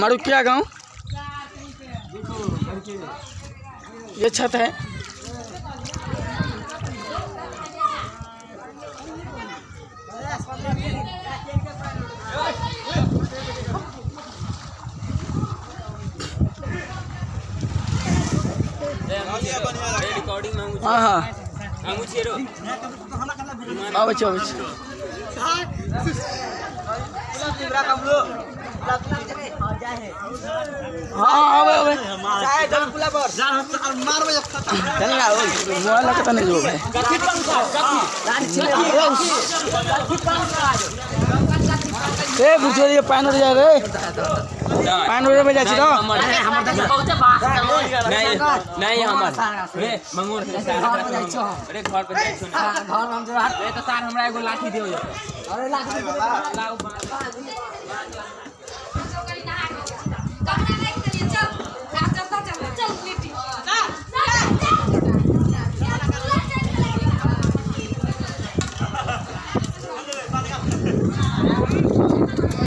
मरुकिया गांव। ये छत है। हाँ हाँ बुझे पान जा रे पान में जा नहीं हमर रे मंगोर से अरे घर पे जाई सुन घर हम जो रे तो सार हमरा एगो लाठी दियो। अरे लाठी